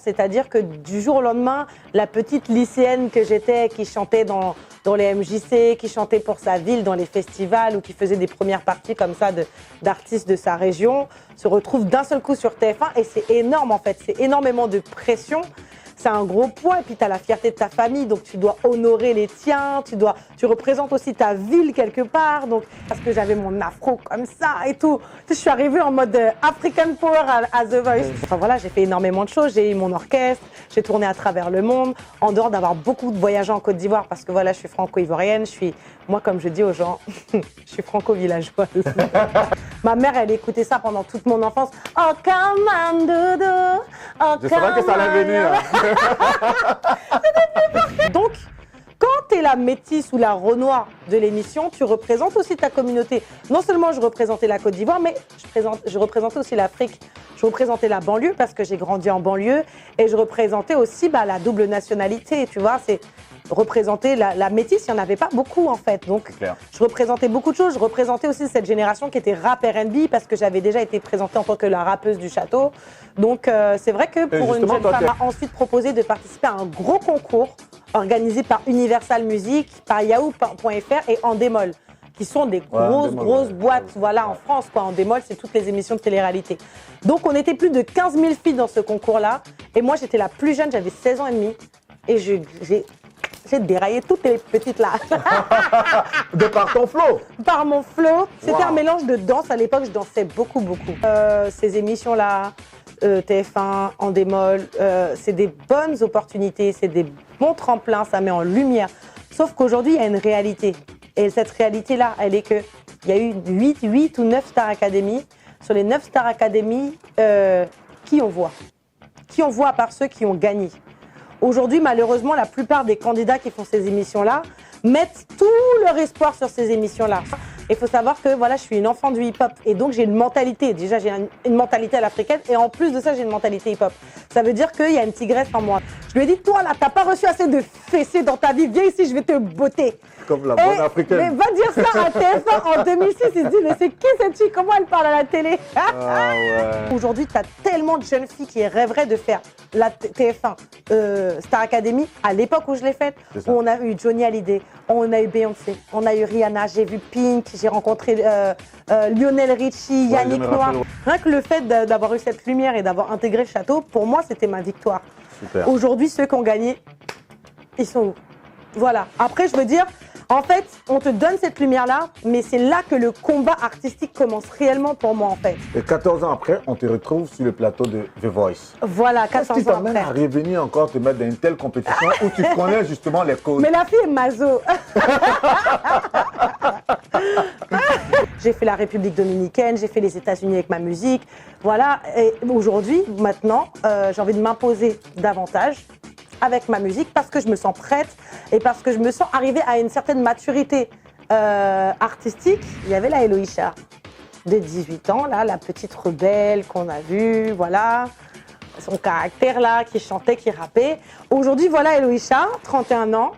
C'est-à-dire que du jour au lendemain, la petite lycéenne que j'étais, qui chantait dans les MJC, qui chantait pour sa ville, dans les festivals, ou qui faisait des premières parties comme ça d'artistes de sa région, se retrouve d'un seul coup sur TF1 et c'est énorme en fait, c'est énormément de pression. C'est un gros poids et puis tu as la fierté de ta famille, donc tu dois honorer les tiens, tu représentes aussi ta ville quelque part, donc parce que j'avais mon afro comme ça et tout. Je suis arrivée en mode African Power à The Voice. Enfin voilà, j'ai fait énormément de choses, j'ai eu mon orchestre, j'ai tourné à travers le monde, en dehors d'avoir beaucoup de voyagé en Côte d'Ivoire parce que voilà, je suis franco-ivoirienne, moi comme je dis aux gens, je suis franco-villageoise. Ma mère, elle écoutait ça pendant toute mon enfance. Oh, come on, doudou. Oh, je savais que ça allait venir. Donc, quand tu es la métisse ou la Renoir de l'émission, tu représentes aussi ta communauté. Non seulement je représentais la Côte d'Ivoire, mais je représentais aussi l'Afrique. Je représentais la banlieue parce que j'ai grandi en banlieue et je représentais aussi la double nationalité, tu vois. C'est représenter la métisse, il n'y en avait pas beaucoup en fait. Donc, je représentais beaucoup de choses. Je représentais aussi cette génération qui était rap R&B parce que j'avais déjà été présentée en tant que la rappeuse du château. Donc, c'est vrai que pour une jeune femme, m'a ensuite proposé de participer à un gros concours organisé par Universal Music, par Yahoo.fr et Endemol, qui sont des grosses boîtes voilà, en France. Endemol, c'est toutes les émissions de télé-réalité. Donc, on était plus de 15 000 filles dans ce concours-là. Et moi, j'étais la plus jeune, j'avais 16 ans et demi. Et j'ai déraillé toutes les petites là. De par ton flow? Par mon flow. C'était un mélange de danse. À l'époque, je dansais beaucoup. Ces émissions-là, TF1, Endemol, c'est des bonnes opportunités, c'est des bons tremplins, ça met en lumière. Sauf qu'aujourd'hui, il y a une réalité. Et cette réalité-là, elle est qu'il y a eu 8 ou 9 Star Academy. Sur les 9 Star Academy, qui on voit? Qui on voit à part ceux qui ont gagné? Aujourd'hui, malheureusement, la plupart des candidats qui font ces émissions-là mettent tout leur espoir sur ces émissions-là. Il faut savoir que voilà, je suis une enfant du hip-hop et donc j'ai une mentalité. Déjà, j'ai une mentalité à l'africaine et en plus de ça, j'ai une mentalité hip-hop. Ça veut dire qu'il y a une tigresse en moi. Je lui ai dit, toi là, t'as pas reçu assez de fessées dans ta vie. Viens ici, je vais te botter. Comme la bonne africaine. Mais va dire ça à TF1 en 2006. Il se dit, mais c'est qui cette fille? Comment elle parle à la télé? Aujourd'hui, tu as tellement de jeunes filles qui rêveraient de faire la TF1 Star Academy à l'époque où je l'ai faite. Où on a eu Johnny Hallyday, on a eu Beyoncé, on a eu Rihanna, j'ai vu Pink, j'ai rencontré Lionel Richie, Yannick Noah. Rien que le fait d'avoir eu cette lumière et d'avoir intégré le château, pour moi, c'était ma victoire. Aujourd'hui, ceux qui ont gagné, ils sont où? Voilà. Après, je veux dire, en fait, on te donne cette lumière-là, mais c'est là que le combat artistique commence réellement pour moi, en fait. Et 14 ans après, on te retrouve sur le plateau de The Voice. Voilà, 14 ans après. Qu'est-ce qui t'amène à revenir encore te mettre dans une telle compétition où tu connais justement les causes? Mais la fille est maso. J'ai fait la République dominicaine, j'ai fait les États-Unis avec ma musique. Voilà, et aujourd'hui, maintenant, j'ai envie de m'imposer davantage avec ma musique parce que je me sens prête et parce que je me sens arrivée à une certaine maturité artistique. Il y avait la Eloïcha de 18 ans, là, la petite rebelle qu'on a vue, voilà, son caractère là, qui chantait, qui rappait. Aujourd'hui, voilà Eloïcha, 31 ans,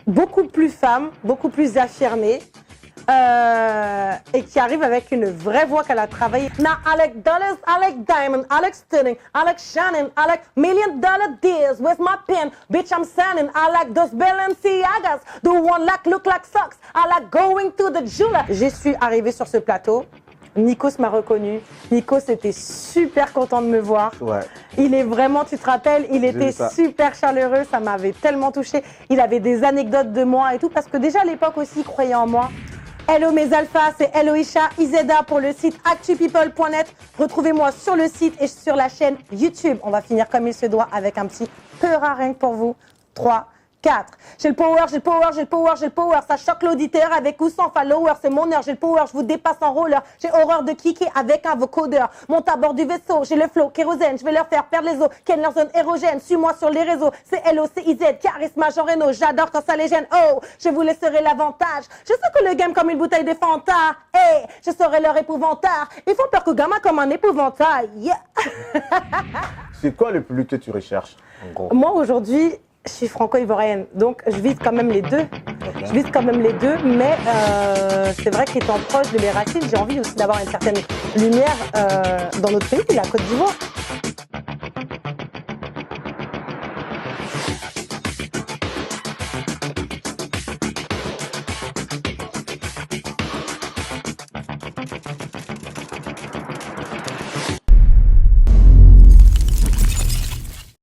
beaucoup plus femme, beaucoup plus affirmée. Et qui arrive avec une vraie voix qu'elle a travaillée. Now I like dollars, I like diamond, I like stunning, I like shining, I like $1 million deals. Where's my pen? Bitch, I'm signing. I like those Balenciagas, the one like look like socks. I like going to the jeweler. Je suis arrivée sur ce plateau. Nikos m'a reconnu. Nikos était super content de me voir. Ouais. Il est vraiment, tu te rappelles, il était super chaleureux. Ça m'avait tellement touchée. Il avait des anecdotes de moi et tout parce que déjà à l'époque aussi, il croyait en moi. Hello mes alphas, c'est Eloïcha Izeda pour le site actupeople.net. Retrouvez-moi sur le site et sur la chaîne YouTube. On va finir comme il se doit avec un petit peur rien que pour vous. 3, 4. J'ai le power, j'ai le power, j'ai le power, j'ai le power. Ça choque l'auditeur avec ou sans follower. C'est mon heure, j'ai le power, je vous dépasse en roller. J'ai horreur de kicker avec un vocodeur. Monte à bord du vaisseau, j'ai le flow, kérosène. Je vais leur faire perdre les os, ken leur zone érogène. Suis-moi sur les réseaux, c'est LOCIZ, charisme, Jean Reno. J'adore quand ça les gêne. Oh, je vous laisserai l'avantage. Je sais que le game comme une bouteille de Fanta. Hey, je serai leur épouvantail. Ils font peur que gamin comme un épouvantail. Yeah. C'est quoi le plus que tu recherches, en gros? Moi, aujourd'hui, je suis franco-ivoirienne, donc je vise quand même les deux. Je vise quand même les deux, mais c'est vrai qu'étant proche de mes racines, j'ai envie aussi d'avoir une certaine lumière dans notre pays, la Côte d'Ivoire.